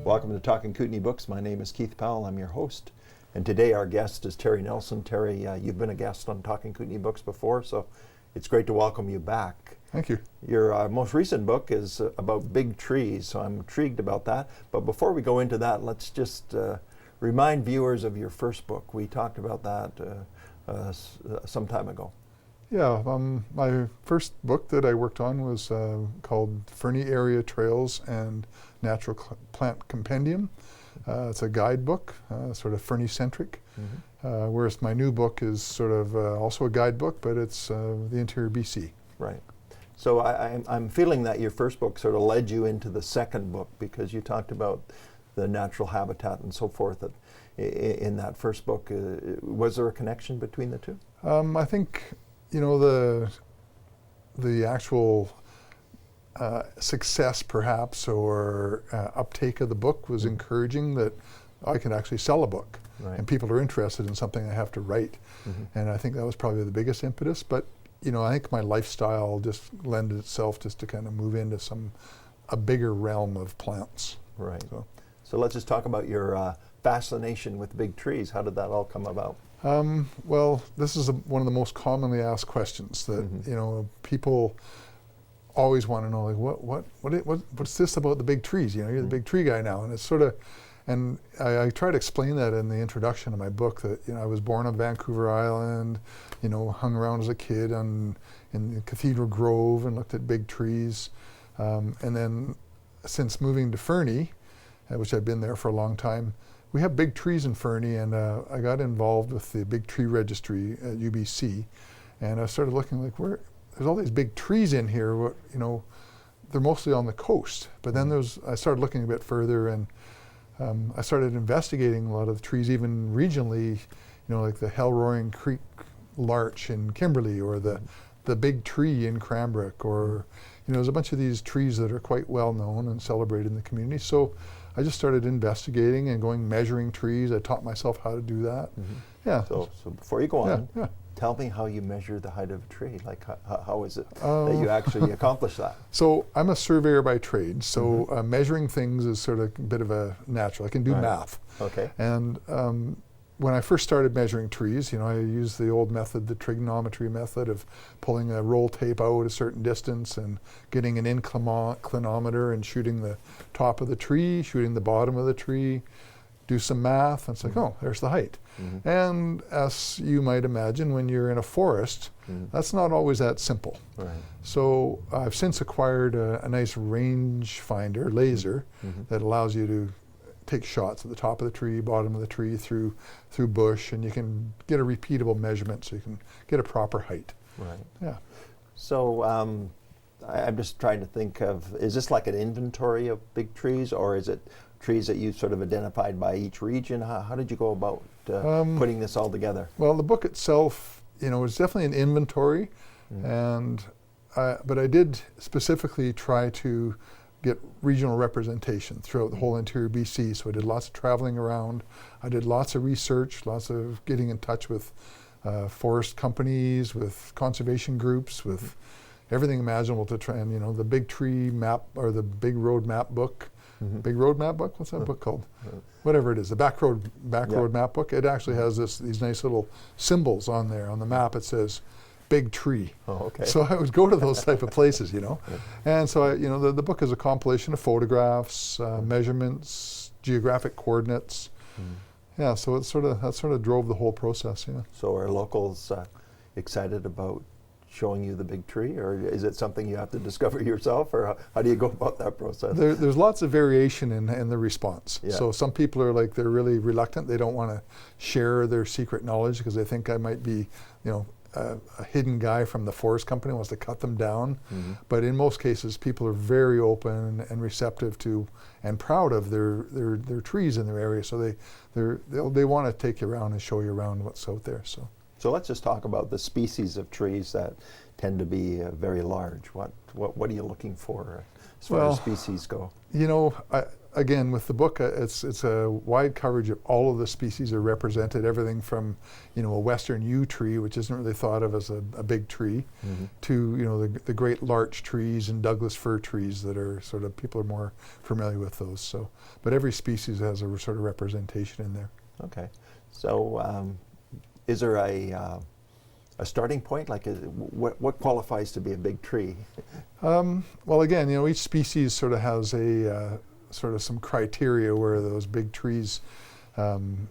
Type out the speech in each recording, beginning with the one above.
Welcome to Talking Kootenay Books. My name is Keith Powell. I'm your host. And today our guest is Terry Nelson. Terry, you've been a guest on Talking Kootenay Books before, so it's great to welcome you back. Thank you. Your most recent book is about big trees, so I'm intrigued about that. But before we go into that, let's just remind viewers of your first book. We talked about that some time ago. Yeah, my first book that I worked on was called Fernie Area Trails and Natural Plant Compendium. It's a guidebook, sort of Fernie-centric, whereas my new book is sort of also a guidebook, but it's the interior BC. Right. So I'm feeling that your first book sort of led you into the second book because you talked about the natural habitat and so forth in that first book. Was there a connection between the two? I think, you know, the actual success perhaps or uptake of the book was encouraging that I can actually sell a book, right, and people are interested in something I have to write. And I think that was probably the biggest impetus. But you know, I think my lifestyle just lended itself just to kind of move into a bigger realm of plants. Right. So let's just talk about your fascination with big trees. How did that all come about? Well, this is one of the most commonly asked questions that you know, people always want to know, like, what's this about the big trees? You know, you're the big tree guy now, and it's sort of, and I try to explain that in the introduction of my book that, you know, I was born on Vancouver Island, you know, hung around as a kid in Cathedral Grove and looked at big trees, and then since moving to Fernie, which I've been there for a long time, we have big trees in Fernie, and I got involved with the big tree registry at UBC, and I started looking like, there's all these big trees in here, you know, they're mostly on the coast. But then I started looking a bit further, and I started investigating a lot of the trees, even regionally, you know, like the Hell-Roaring Creek larch in Kimberley, or the big tree in Cranbrook, or, you know, there's a bunch of these trees that are quite well known and celebrated in the community. So I just started investigating and measuring trees. I taught myself how to do that. Yeah. So before you go on, yeah. Tell me how you measure the height of a tree. Like, how is it that you actually accomplish that? So I'm a surveyor by trade, so measuring things is sort of a bit of a natural. I can do math. Okay. And when I first started measuring trees, you know, I used the old method, the trigonometry method of pulling a roll tape out a certain distance and getting an inclinometer and shooting the top of the tree, shooting the bottom of the tree, do some math, and it's like, oh, there's the height. And as you might imagine, when you're in a forest, that's not always that simple. Right. So I've since acquired a nice range finder laser that allows you to take shots at the top of the tree, bottom of the tree, through bush, and you can get a repeatable measurement so you can get a proper height. Right. Yeah. So I'm just trying to think of, is this like an inventory of big trees, or is it trees that you sort of identified by each region? How did you go about putting this all together? Well, the book itself, you know, is definitely an inventory, and but I did specifically try to get regional representation throughout the whole interior BC. So I did lots of traveling around. I did lots of research, lots of getting in touch with forest companies, with conservation groups, with everything imaginable to try and, you know, the big tree map or the big road map book. Big road map book? What's that book called? Whatever it is, the back road map book. It actually has these nice little symbols on there. On the map it says big tree. Oh, okay. So I would go to those type of places, you know. And so you know, the book is a compilation of photographs, measurements, geographic coordinates. Yeah, so that sort of drove the whole process. Yeah. So are locals excited about showing you the big tree, or is it something you have to discover yourself, or how do you go about that process? There's lots of variation in the response. Yeah. So some people are like, they're really reluctant. They don't want to share their secret knowledge because they think I might be, you know, a hidden guy from the forest company who wants to cut them down. But in most cases, people are very open and receptive to and proud of their trees in their area. So they want to take you around and show you around what's out there. So let's just talk about the species of trees that tend to be very large. What are you looking for as far as species go? You know, again, with the book, it's a wide coverage of all of the species are represented. Everything from, a western yew tree, which isn't really thought of as a big tree, to the great larch trees and Douglas fir trees that are sort of, people are more familiar with those. So, but every species has a sort of representation in there. Okay, so is there a starting point? Like, what qualifies to be a big tree? Well, again, each species sort of has a sort of some criteria where those big trees, it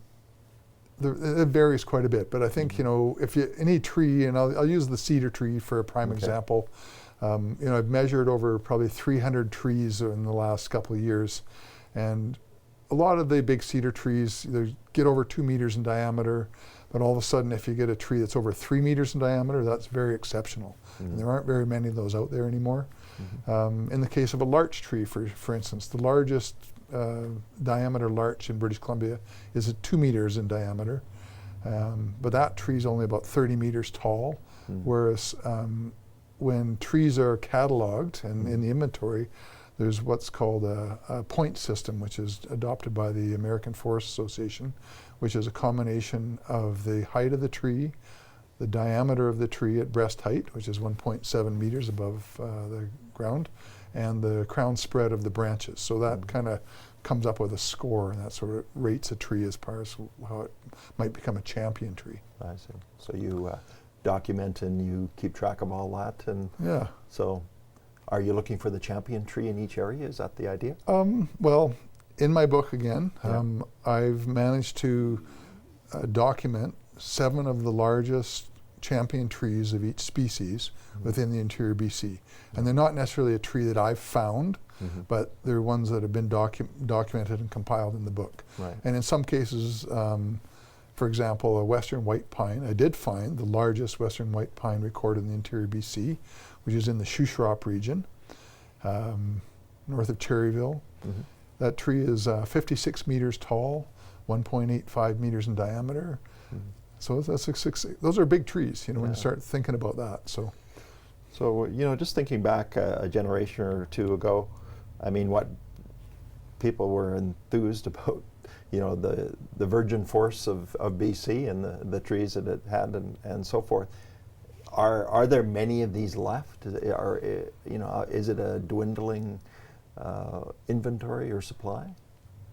varies quite a bit. But I think, if any tree, and I'll use the cedar tree for a prime example. I've measured over probably 300 trees in the last couple of years, and a lot of the big cedar trees, they get over 2 meters in diameter. But all of a sudden, if you get a tree that's over 3 meters in diameter, that's very exceptional. And there aren't very many of those out there anymore. In the case of a larch tree, for instance, the largest diameter larch in British Columbia is at 2 meters in diameter. But that tree is only about 30 meters tall. Whereas when trees are cataloged and in the inventory, there's what's called a point system, which is adopted by the American Forest Association, which is a combination of the height of the tree, the diameter of the tree at breast height, which is 1.7 meters above the ground, and the crown spread of the branches. So that kind of comes up with a score, and that sort of rates a tree as far as how it might become a champion tree. I see. So you document and you keep track of all that, and yeah. So are you looking for the champion tree in each area? Is that the idea? Well, in my book again, I've managed to document 7 of the largest champion trees of each species within the interior BC. And they're not necessarily a tree that I've found, but they're ones that have been documented and compiled in the book. Right. And in some cases, for example, a western white pine, I did find the largest western white pine recorded in the interior BC, which is in the Shushrop region, north of Cherryville. That tree is 56 meters tall, 1.85 meters in diameter. So that's those are big trees, when you start thinking about that. So just thinking back a generation or two ago, I mean, what people were enthused about, the virgin forests of BC and the trees that it had and so forth. Are there many of these left? Is it a dwindling inventory or supply?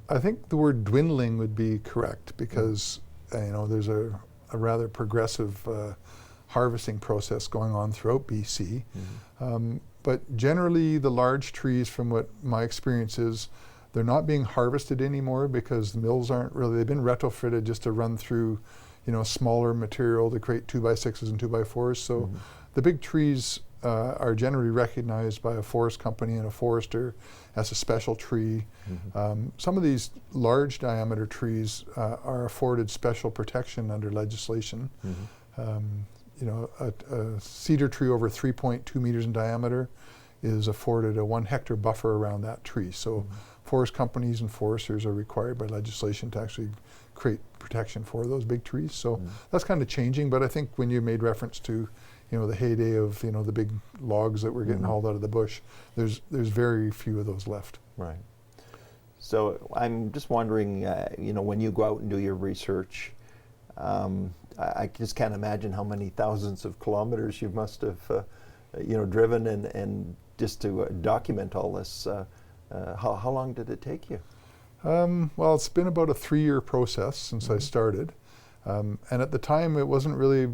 I think the word dwindling would be correct, because there's a rather progressive harvesting process going on throughout BC. But generally, the large trees, from what my experience is, they're not being harvested anymore because the mills aren't really, they've been retrofitted just to run through smaller material to create 2x6s and 2x4s. So the big trees are generally recognized by a forest company and a forester as a special tree. Some of these large diameter trees are afforded special protection under legislation. A cedar tree over 3.2 meters in diameter is afforded a 1 hectare buffer around that tree. So forest companies and foresters are required by legislation to actually create protection for those big trees. So that's kind of changing, but I think when you made reference to the heyday of the big logs that were getting hauled out of the bush, there's very few of those left. Right. So I'm just wondering, when you go out and do your research, I just can't imagine how many thousands of kilometers you must have driven and just to document all this. How long did it take you? Well, it's been about a 3-year process since I started. And at the time, it wasn't really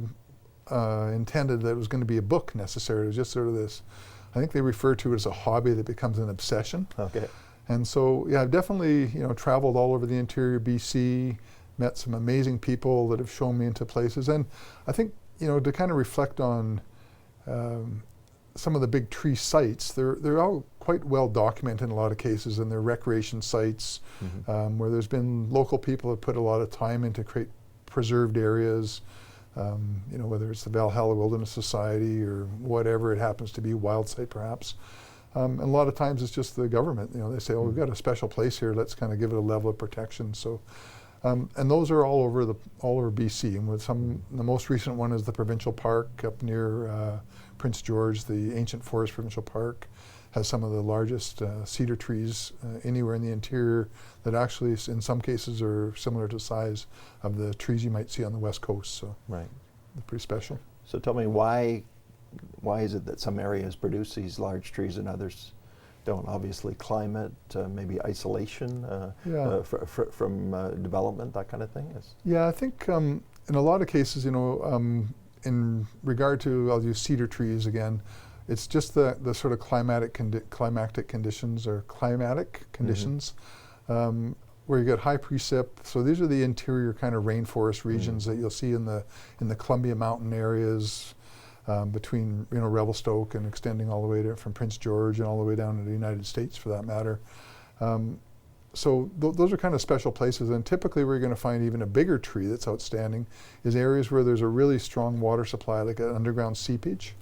intended that it was going to be a book necessarily. It was just sort of this, I think they refer to it as a hobby that becomes an obsession. Okay. And so, I've definitely, traveled all over the interior BC, met some amazing people that have shown me into places. And I think, to kind of reflect on some of the big tree sites, they're all quite well documented in a lot of cases, and they're recreation sites where there's been local people that put a lot of time in to create preserved areas, whether it's the Valhalla Wilderness Society or whatever it happens to be, wild site perhaps. And a lot of times it's just the government, they say, oh, we've got a special place here, let's kind of give it a level of protection. So, and those are all over BC, and with the most recent one is the provincial park up near Prince George, the Ancient Forest Provincial Park. has some of the largest cedar trees anywhere in the interior that actually in some cases are similar to the size of the trees you might see on the west coast. So right. they're pretty special. So tell me, why is it that some areas produce these large trees and others don't? Obviously climate, maybe isolation from development, that kind of thing? Yeah, I think in a lot of cases, in regard to, I'll use cedar trees again, it's just the sort of climatic conditions where you get high precip. So these are the interior kind of rainforest regions that you'll see in the Columbia Mountain areas between Revelstoke and extending all the way from Prince George and all the way down to the United States for that matter. So those are kind of special places, and typically we're going to find even a bigger tree that's outstanding is areas where there's a really strong water supply, like an underground seepage.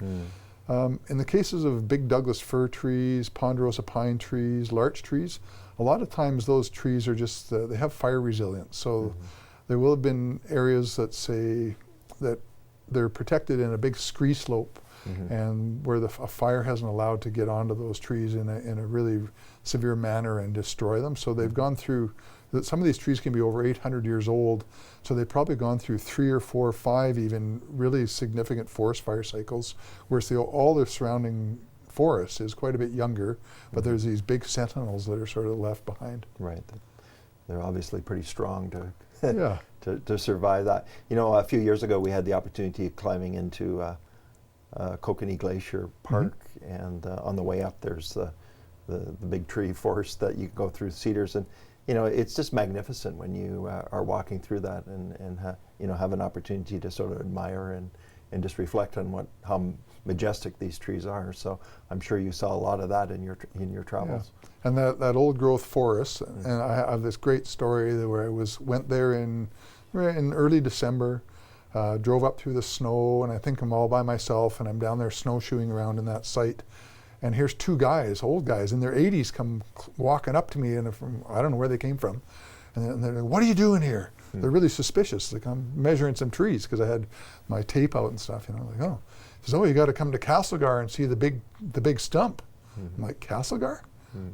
In the cases of big Douglas fir trees, ponderosa pine trees, larch trees, a lot of times those trees are just, they have fire resilience. So there will have been areas that say that they're protected in a big scree slope and where a fire hasn't allowed to get onto those trees in a really severe manner and destroy them. So they've gone through, some of these trees can be over 800 years old, so they've probably gone through 3 or 4 or 5 even really significant forest fire cycles, whereas all the surrounding forest is quite a bit younger, but there's these big sentinels that are sort of left behind. Right. They're obviously pretty strong to survive that. A few years ago we had the opportunity of climbing into Kootenay Glacier Park, and on the way up there's the big tree forest that you go through, cedars, and it's just magnificent when you are walking through that and have an opportunity to sort of admire and just reflect on how majestic these trees are. So I'm sure you saw a lot of that in your travels. Yeah. And that old growth forest, and I have this great story where I went there in early December, drove up through the snow, and I think I'm all by myself, and I'm down there snowshoeing around in that site. And here's 2 guys, old guys in their 80s, come walking up to me, and I don't know where they came from. And they're like, "What are you doing here?" They're really suspicious. Like, I'm measuring some trees because I had my tape out and stuff. Like, oh, he says, "Oh, you got to come to Castlegar and see the big stump." I'm like, "Castlegar?"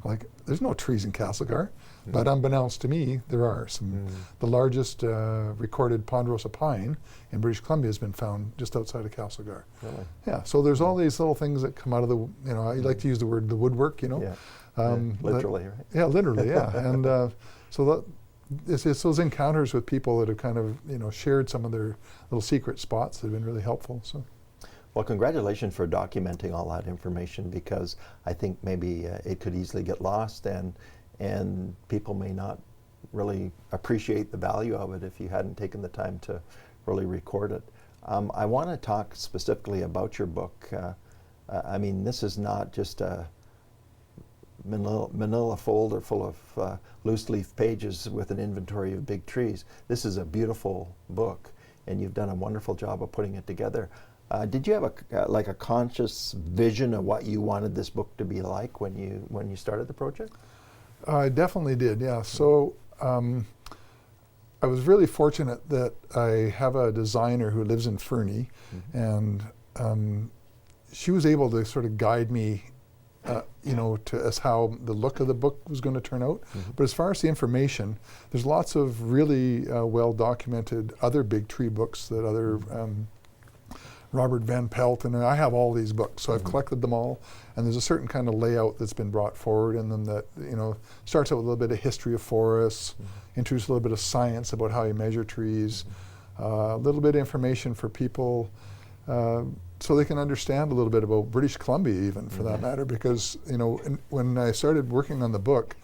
Like, there's no trees in Castlegar. But unbeknownst to me, there are some. The largest recorded ponderosa pine in British Columbia has been found just outside of Castlegar. Really? Yeah. So there's all these little things that come out of the. I like to use the word the woodwork. Yeah. Literally, right? Yeah, literally. Yeah. And so it's those encounters with people that have kind of shared some of their little secret spots that have been really helpful. So. Well, congratulations for documenting all that information, because I think maybe it could easily get lost, and people may not really appreciate the value of it if you hadn't taken the time to really record it. I want to talk specifically about your book. I mean, this is not just a manila folder full of loose leaf pages with an inventory of big trees. This is a beautiful book, and you've done a wonderful job of putting it together. Did you have a conscious vision of what you wanted this book to be like when you started the project? I definitely did, yeah. So I was really fortunate that I have a designer who lives in Fernie, and she was able to sort of guide me, as how the look of the book was going to turn out. But as far as the information, there's lots of really well documented other big tree books that other Robert Van Pelt, and I have all these books, so I've collected them all, and there's a certain kind of layout that's been brought forward in them that starts out with a little bit of history of forests, introduces a little bit of science about how you measure trees, a little bit of information for people so they can understand a little bit about British Columbia even, for that matter, because when I started working on the book,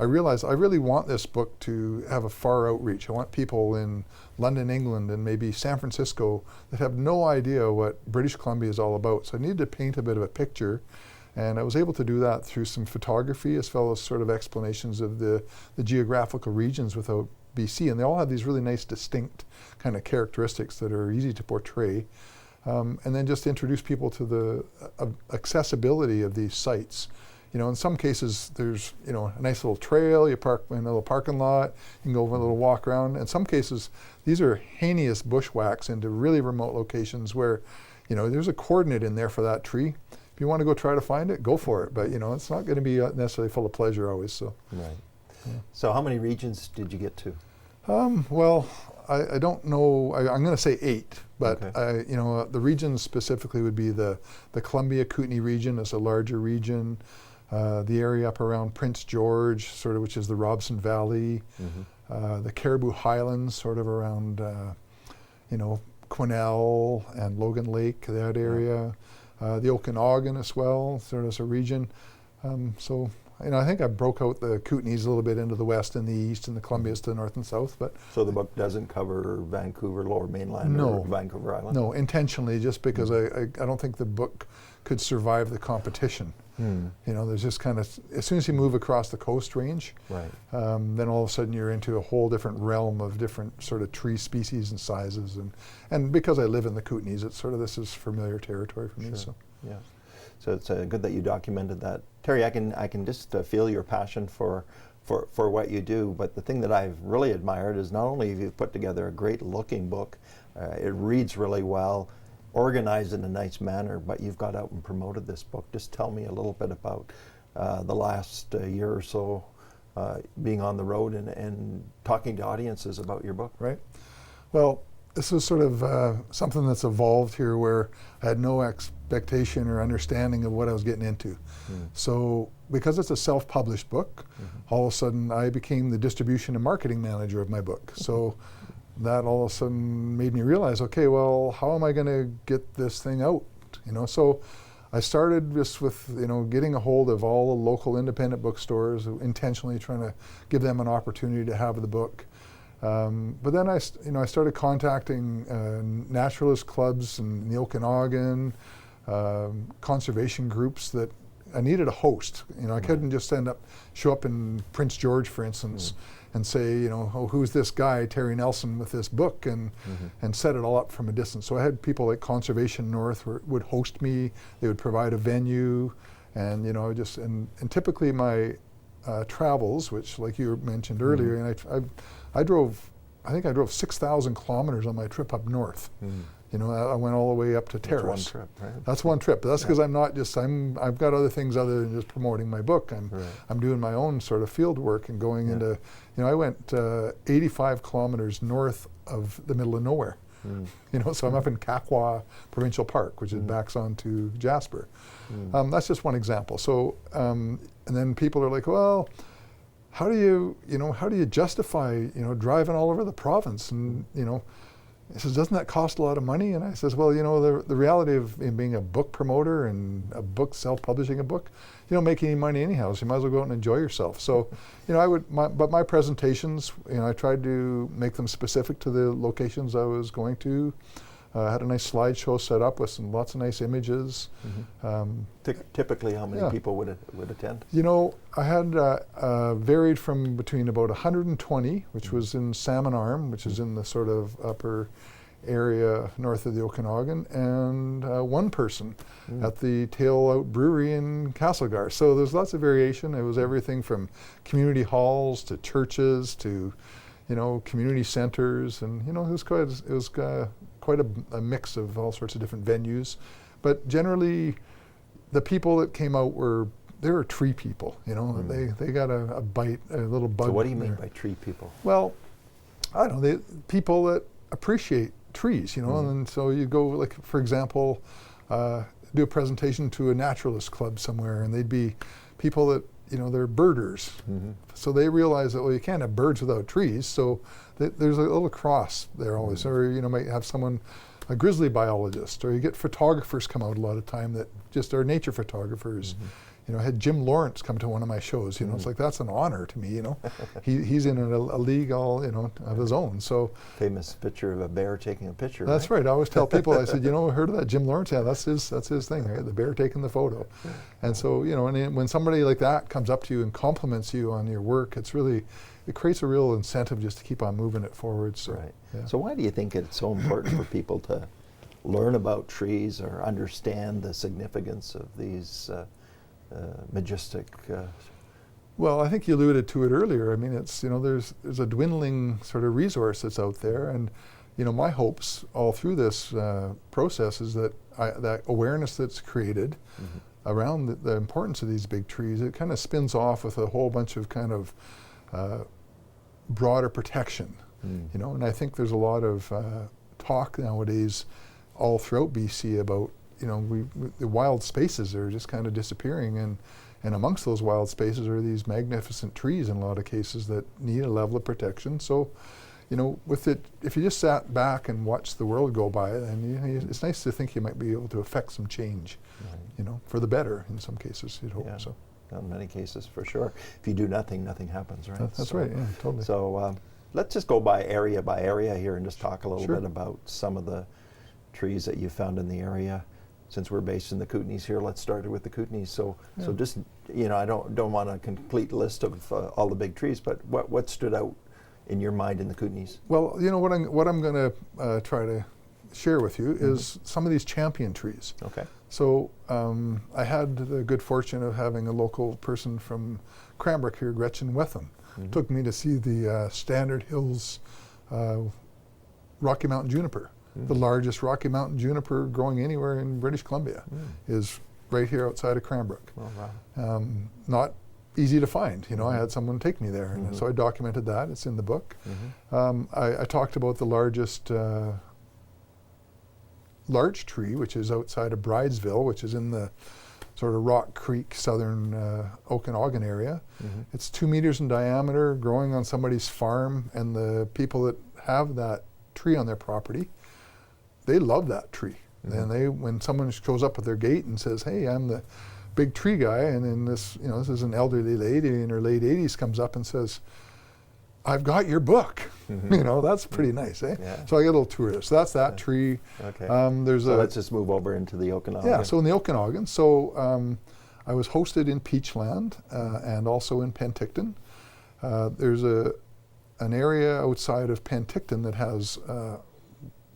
I realized I really want this book to have a far outreach. I want people in London, England, and maybe San Francisco that have no idea what British Columbia is all about. So I needed to paint a bit of a picture, and I was able to do that through some photography as well as sort of explanations of the geographical regions without BC. And they all have these really nice, distinct kind of characteristics that are easy to portray. And then just introduce people to the accessibility of these sites. In some cases, there's, a nice little trail, you park in a little parking lot, you can go over a little walk around. In some cases, these are heinous bushwhacks into really remote locations where, there's a coordinate in there for that tree. if you want to go try to find it, go for it. But it's not going to be necessarily full of pleasure always. So. Right. Yeah. So how many regions did you get to? Well, I don't know. I'm going to say 8, but okay. The regions specifically would be the Columbia Kootenay region is a larger region. The area up around Prince George, sort of, which is the Robson Valley. Mm-hmm. The Caribou Highlands, sort of around, Quesnel and Logan Lake, that area. Yeah. The Okanagan as well, sort of as a region. I think I broke out the Kootenays a little bit into the west and the east, and the Columbias to the north and south. But so the book doesn't cover Vancouver, Lower Mainland, or Vancouver Island? No, intentionally, just because I don't think the book could survive the competition. There's just kind of, as soon as you move across the Coast Range, right. Then all of a sudden you're into a whole different realm of different sort of tree species and sizes. And because I live in the Kootenays, it's sort of, this is familiar territory for me. Sure. So. Yeah. So it's good that you documented that. Terry, I can just feel your passion for what you do, but the thing that I've really admired is not only have you put together a great looking book, it reads really well, organized in a nice manner, but you've got out and promoted this book. Just tell me a little bit about the last year or so being on the road and talking to audiences about your book. Right. Well, this is sort of something that's evolved here where I had no expectation or understanding of what I was getting into. So because it's a self-published book, all of a sudden I became the distribution and marketing manager of my book. So that all of a sudden made me realize, okay, well, how am I going to get this thing out? So I started just with, getting a hold of all the local independent bookstores, intentionally trying to give them an opportunity to have the book. But then I started contacting naturalist clubs in the Okanagan, conservation groups that I needed a host. I couldn't just show up in Prince George, for instance, and say, who's this guy, Terry Nelson, with this book, and set it all up from a distance. So I had people like Conservation North would host me. They would provide a venue, and and typically my travels, which like you mentioned earlier, and I drove 6,000 kilometers on my trip up north. I went all the way up to Terrace. That's one trip, right? That's one trip. But that's because I've got other things other than just promoting my book. I'm doing my own sort of field work and going into, I went 85 kilometers north of the middle of nowhere. So I'm up in Kakwa Provincial Park, which backs onto Jasper. That's just one example. So, and then people are like, well, how do you justify, driving all over the province? And, he says, doesn't that cost a lot of money? And I says, well, the reality of being a book promoter and self-publishing a book, you don't make any money anyhow, so you might as well go out and enjoy yourself. So, but my presentations, I tried to make them specific to the locations I was going to. I had a nice slideshow set up with lots of nice images. Typically, how many people would attend? I had varied from between about 120, which was in Salmon Arm, which is in the sort of upper area north of the Okanagan, and one person at the Tail Out Brewery in Castlegar. So there's lots of variation. It was everything from community halls to churches to, community centers, and it was quite a mix of all sorts of different venues. But generally, the people that came out were tree people. They got a bite, a little bug. So what do you mean by tree people? Well, I don't know, people that appreciate trees, and so you go, like, for example, do a presentation to a naturalist club somewhere, and they'd be people that, they're birders. So they realize that, well, you can't have birds without trees, so there's a little cross there always. Or, might have someone, a grizzly biologist, or you get photographers come out a lot of time that just are nature photographers. I had Jim Lawrence come to one of my shows. It's like, that's an honor to me. He's in a league all of his own. So famous picture of a bear taking a picture. That's right. I always tell people, I said, heard of that Jim Lawrence? Yeah, that's his thing, right? The bear taking the photo. And so and when somebody like that comes up to you and compliments you on your work, it creates a real incentive just to keep on moving it forward. So, right. Yeah. So why do you think it's so important for people to learn about trees or understand the significance of these majestic? Well, I think you alluded to it earlier. I mean, it's there's a dwindling sort of resource that's out there, and my hopes all through this process is that that awareness that's created around the importance of these big trees, it kind of spins off with a whole bunch of kind of broader protection, you know. And I think there's a lot of talk nowadays all throughout BC about, you know, the wild spaces are just kind of disappearing, and amongst those wild spaces are these magnificent trees in a lot of cases that need a level of protection. So, you know, with it, if you just sat back and watched the world go by, then you know, it's nice to think you might be able to affect some change, you know, for the better in some cases, you'd hope. Yeah. So. In many cases, for sure. If you do nothing, nothing happens, right? That's right, yeah, totally. So let's just go by area here and just talk a little Sure. bit about some of the trees that you found in the area. Since we're based in the Kootenays here, let's start with the Kootenays. So just, you know, I don't want a complete list of all the big trees, but what stood out in your mind in the Kootenays? Well, you know, what I'm going to try to share with you is some of these champion trees. Okay. So I had the good fortune of having a local person from Cranbrook here, Gretchen Wetham, took me to see the Standard Hills Rocky Mountain juniper. The largest Rocky Mountain juniper growing anywhere in British Columbia is right here outside of Cranbrook. Oh, wow. Not easy to find. You know, I had someone take me there, and so I documented that. It's in the book. I talked about the largest larch tree, which is outside of Bridesville, which is in the sort of Rock Creek, southern Okanagan area. It's 2 meters in diameter, growing on somebody's farm, and the people that have that tree on their property, they love that tree. And when someone shows up at their gate and says, "Hey, I'm the big tree guy," and then this is an elderly lady in her late 80s comes up and says, "I've got your book." You know, that's pretty nice, eh? Yeah. So I get a little tour of this. So that's that tree. Okay. So let's just move over into the Okanagan. Yeah, so in the Okanagan. So I was hosted in Peachland and also in Penticton. There's an area outside of Penticton that has,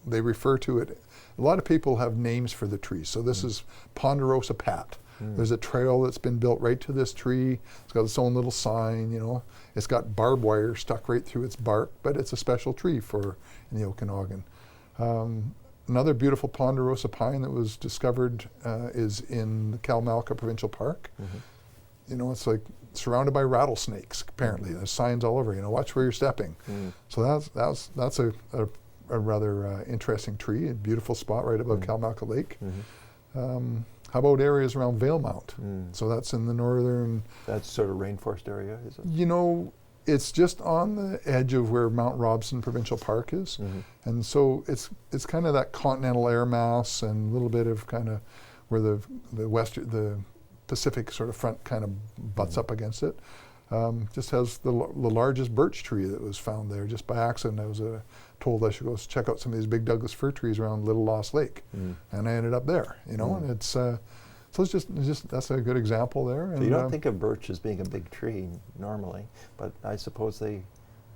they refer to it, a lot of people have names for the trees. So this is Ponderosa Pat. There's a trail that's been built right to this tree. It's got its own little sign, you know. It's got barbed wire stuck right through its bark, but it's a special tree in the Okanagan. Another beautiful Ponderosa pine that was discovered is in the Kalmalka Provincial Park. You know, it's like surrounded by rattlesnakes, apparently. There's signs all over, you know, watch where you're stepping. So that's a rather interesting tree, a beautiful spot right above Kalmalka Lake. How about areas around Valemount? So that's in the northern... That's sort of rainforest area, is it? You know, it's just on the edge of where Mount Robson Provincial Park is. And so it's kind of that continental air mass and a little bit of kind of where the Pacific sort of front kind of butts up against it. Just has the largest birch tree that was found there just by accident. I was told I should go check out some of these big Douglas fir trees around Little Lost Lake, and I ended up there. You know, and it's so it's just that's a good example there. So and you don't think of birch as being a big tree normally, but I suppose they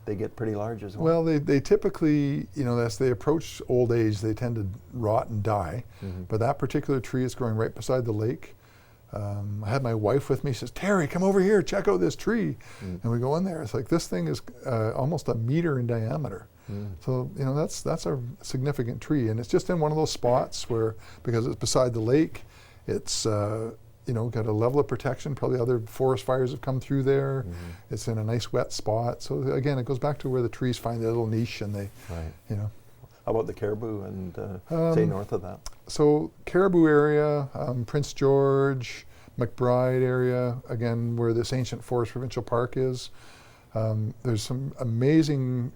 get pretty large as well. Well, they typically, you know, as they approach old age, they tend to rot and die. But that particular tree is growing right beside the lake. I had my wife with me. She says, "Terry, come over here, check out this tree." And we go in there. It's like this thing is almost a meter in diameter. So, you know, that's a significant tree. And it's just in one of those spots where, because it's beside the lake, it's, you know, got a level of protection. Probably other forest fires have come through there. It's in a nice wet spot. So again, it goes back to where the trees find their little niche and they, you know. How about the Caribou and say north of that? So Caribou area, Prince George, McBride area, again, where this Ancient Forest Provincial Park is. There's some amazing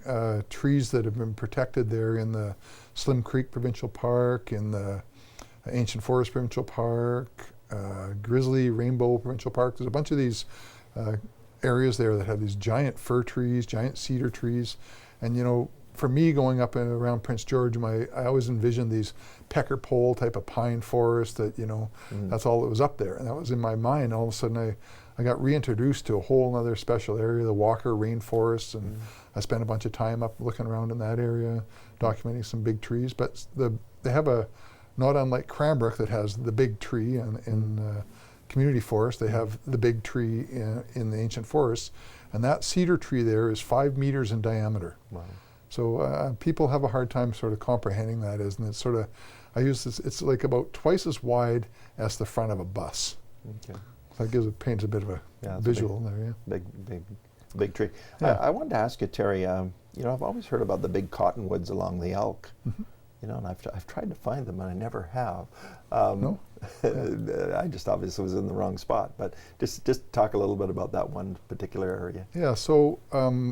trees that have been protected there in the Slim Creek Provincial Park, in the Ancient Forest Provincial Park, Grizzly Rainbow Provincial Park. There's a bunch of these areas there that have these giant fir trees, giant cedar trees. And, you know, for me, going up and around Prince George, I always envisioned these pecker pole type of pine forest that, you know, that's all that was up there. And that was in my mind. All of a sudden, I got reintroduced to a whole other special area, the Walker Rainforest, and I spent a bunch of time up looking around in that area, documenting some big trees. But they have not unlike Cranbrook that has the big tree in community forest, they have the big tree in the ancient forest. And that cedar tree there is 5 meters in diameter. Wow. So people have a hard time sort of comprehending that, and it's sort of, I use this, it's like about twice as wide as the front of a bus. Okay. So that paints a bit of a Yeah, visual there, yeah. Big tree. Yeah. I wanted to ask you, Terry, you know, I've always heard about the big cottonwoods along the Elk. You know, and I've tried to find them, and I never have. No? I just obviously was in the wrong spot. But just talk a little bit about that one particular area. Yeah, so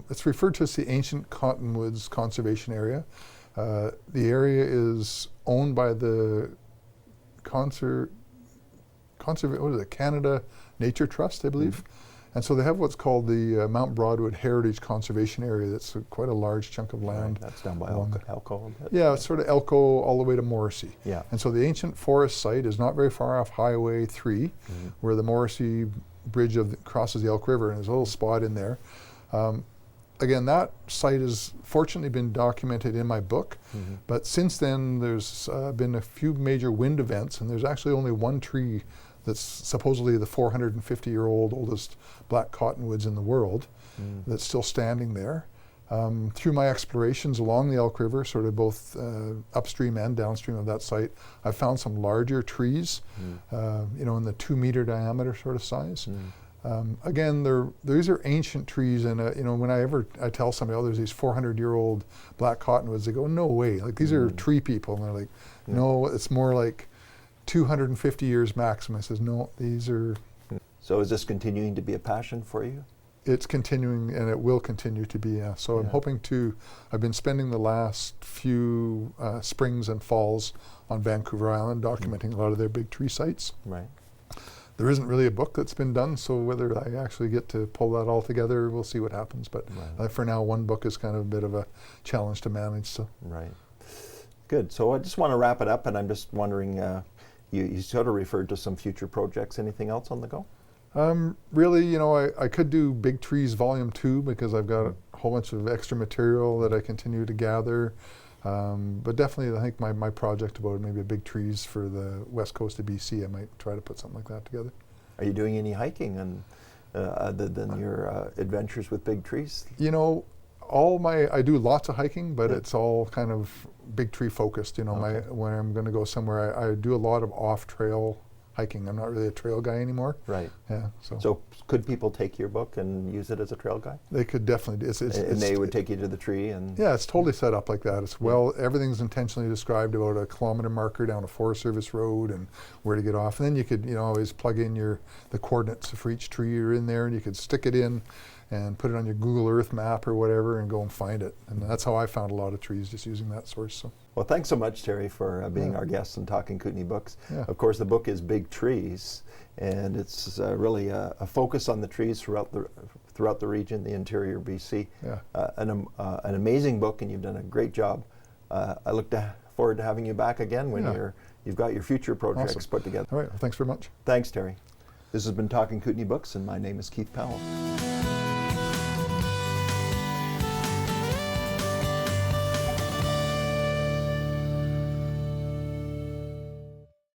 it's referred to as the Ancient Cottonwoods Conservation Area. The area is owned by the Canada Nature Trust, I believe. And so they have what's called the Mount Broadwood Heritage Conservation Area. That's quite a large chunk of land. Right, that's down by Elko. Yeah, it's sort of Elko all the way to Morrissey. Yeah. And so the ancient forest site is not very far off Highway 3, where the Morrissey Bridge crosses the Elk River, and there's a little spot in there. Again, that site has fortunately been documented in my book, but since then there's been a few major wind events, and there's actually only one tree that's supposedly the 450-year-old oldest black cottonwoods in the world that's still standing there. Through my explorations along the Elk River, sort of both upstream and downstream of that site, I've found some larger trees, you know, in the 2-meter diameter sort of size. Again, these are ancient trees, and you know, when I tell somebody, oh, there's these 400-year-old black cottonwoods, they go, no way, like these are tree people, and they're like, no, it's more like 250 years maximum. I says, no, these are. So is this continuing to be a passion for you? It's continuing, and it will continue to be, yeah. So I'm hoping I've been spending the last few springs and falls on Vancouver Island documenting a lot of their big tree sites. Right. There isn't really a book that's been done, so whether I actually get to pull that all together, we'll see what happens. But for now, one book is kind of a bit of a challenge to manage. So. Right. Good. So I just want to wrap it up, and I'm just wondering, you sort of referred to some future projects. Anything else on the go? Really, you know, I could do Big Trees Volume 2 because I've got a whole bunch of extra material that I continue to gather. But definitely, I think my project about maybe Big Trees for the west coast of BC, I might try to put something like that together. Are you doing any hiking and other than your adventures with big trees? You know, I do lots of hiking, but it's all kind of big tree focused. You know, when I'm going to go somewhere, I do a lot of off-trail hiking. I'm not really a trail guy anymore. Right. Yeah. So could people take your book and use it as a trail guide? They could definitely. And they would take you to the tree and. Yeah, it's totally set up like that. It's everything's intentionally described about a kilometer marker down a Forest Service road and where to get off. And then you could, you know, always plug in the coordinates for each tree you're in there, and you could stick it in and put it on your Google Earth map or whatever and go and find it. And that's how I found a lot of trees, just using that source. So. Well, thanks so much, Terry, for being our guest and talking Kootenay books. Yeah. Of course, the book is Big Trees, and it's really a focus on the trees throughout the region, the interior BC. Yeah. An amazing book, and you've done a great job. I look forward to having you back again when you've got your future projects put together. All right, well, thanks very much. Thanks, Terry. This has been Talking Kootenay Books, and my name is Keith Powell.